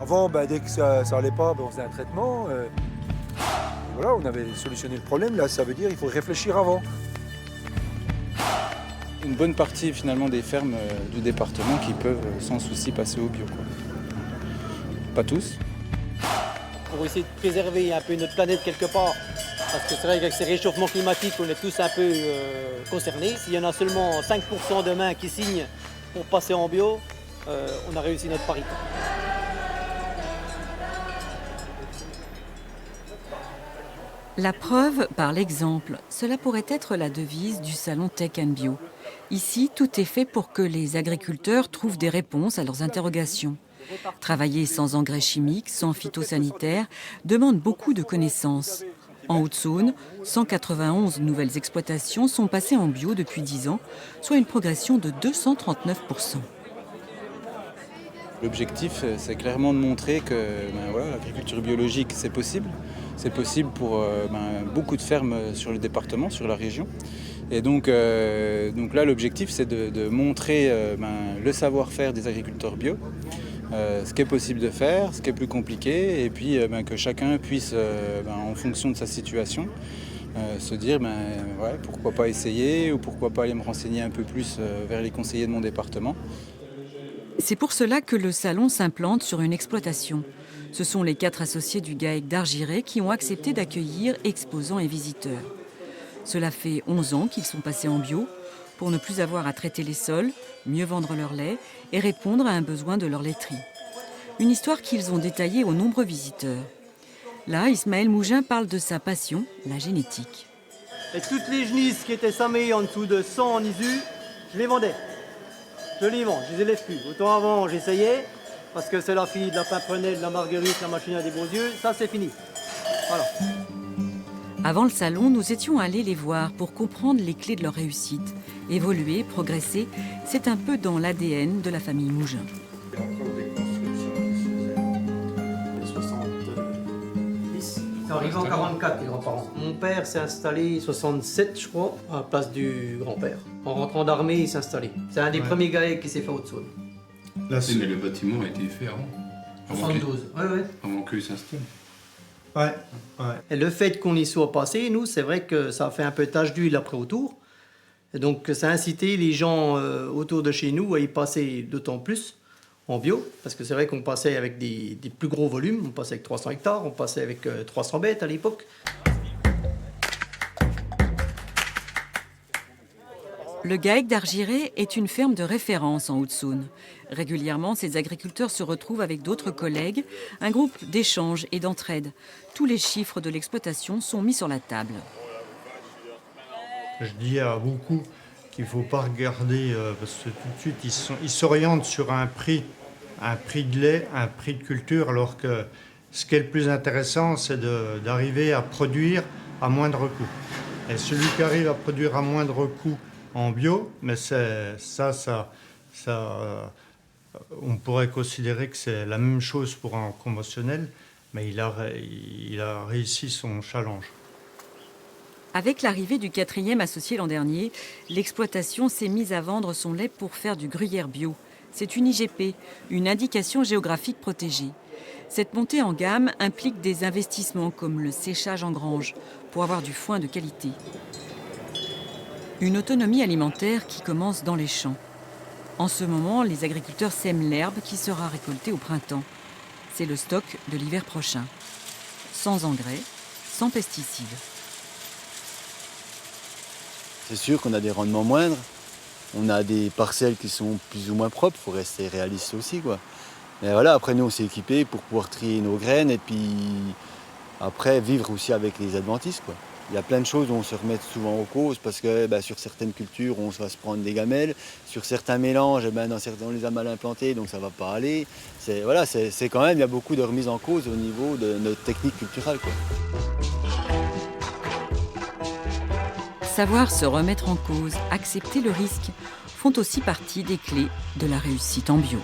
Avant, dès que ça allait pas, on faisait un traitement. Voilà, on avait solutionné le problème. Là, ça veut dire qu'il faut réfléchir avant. Une bonne partie finalement des fermes du département qui peuvent sans souci passer au bio, quoi. Pas tous. Pour essayer de préserver un peu notre planète quelque part, parce que c'est vrai qu'avec ces réchauffements climatiques, on est tous un peu concernés. S'il y en a seulement 5% demain qui signent pour passer en bio, on a réussi notre pari. La preuve par l'exemple, cela pourrait être la devise du salon Tech & Bio. Ici, tout est fait pour que les agriculteurs trouvent des réponses à leurs interrogations. Travailler sans engrais chimiques, sans phytosanitaires, demande beaucoup de connaissances. En Haute-Saône, 191 nouvelles exploitations sont passées en bio depuis 10 ans, soit une progression de 239%. L'objectif, c'est clairement de montrer que l'agriculture biologique, c'est possible. C'est possible pour beaucoup de fermes sur le département, sur la région. Et donc là, l'objectif, c'est de montrer le savoir-faire des agriculteurs bio, ce qui est possible de faire, ce qui est plus compliqué, et puis que chacun puisse, en fonction de sa situation, se dire pourquoi pas essayer ou pourquoi pas aller me renseigner un peu plus vers les conseillers de mon département. C'est pour cela que le salon s'implante sur une exploitation. Ce sont les 4 associés du GAEC d'Argiré qui ont accepté d'accueillir exposants et visiteurs. Cela fait 11 ans qu'ils sont passés en bio pour ne plus avoir à traiter les sols, mieux vendre leur lait et répondre à un besoin de leur laiterie. Une histoire qu'ils ont détaillée aux nombreux visiteurs. Là, Ismaël Mougin parle de sa passion, la génétique. Et toutes les genisses qui étaient samées en dessous de 100 en ISU, je les vendais. Je les vends, je les élève plus. Autant avant, j'essayais, parce que c'est la fille de la pimprenelle, de la marguerite, la machine à des beaux yeux, ça c'est fini. Voilà. Avant le salon, nous étions allés les voir pour comprendre les clés de leur réussite. Évoluer, progresser, c'est un peu dans l'ADN de la famille Mougin. Il y a encore des constructions qui se faisaient en 70. C'est arrivé en 44, les grands-parents. Mon père s'est installé en 67, je crois, à la place du grand-père. En rentrant d'armée, il s'est installé. C'est un des premiers GAEC qui s'est fait en Haute-Saône. Mais le bâtiment a été fait avant. 72, ouais. Avant qu'il s'installe. Ouais. Et le fait qu'on y soit passé, nous, c'est vrai que ça a fait un peu tache d'huile après autour. Et donc ça a incité les gens autour de chez nous à y passer d'autant plus en bio. Parce que c'est vrai qu'on passait avec des plus gros volumes. On passait avec 300 hectares, on passait avec 300 bêtes à l'époque. Le GAEC d'Argiré est une ferme de référence en Haute-Saône. Régulièrement, ces agriculteurs se retrouvent avec d'autres collègues, un groupe d'échange et d'entraide. Tous les chiffres de l'exploitation sont mis sur la table. Je dis à beaucoup qu'il ne faut pas regarder, parce que tout de suite, ils s'orientent sur un prix de lait, un prix de culture, alors que ce qui est le plus intéressant, c'est d'arriver à produire à moindre coût. Et celui qui arrive à produire à moindre coût en bio, mais on pourrait considérer que c'est la même chose pour un conventionnel, mais il a réussi son challenge. Avec l'arrivée du 4e associé l'an dernier, l'exploitation s'est mise à vendre son lait pour faire du gruyère bio. C'est une IGP, une indication géographique protégée. Cette montée en gamme implique des investissements comme le séchage en grange pour avoir du foin de qualité. Une autonomie alimentaire qui commence dans les champs. En ce moment, les agriculteurs sèment l'herbe qui sera récoltée au printemps. C'est le stock de l'hiver prochain. Sans engrais, sans pesticides. C'est sûr qu'on a des rendements moindres. On a des parcelles qui sont plus ou moins propres. Il faut rester réaliste aussi, quoi. Mais voilà, après nous, on s'est équipés pour pouvoir trier nos graines et puis après vivre aussi avec les adventices, quoi. Il y a plein de choses où on se remet souvent en cause parce que sur certaines cultures, on va se prendre des gamelles. Sur certains mélanges, on les a mal implantés, donc ça ne va pas aller. C'est quand même, il y a beaucoup de remises en cause au niveau de notre technique culturelle, quoi. Savoir se remettre en cause, accepter le risque, font aussi partie des clés de la réussite en bio.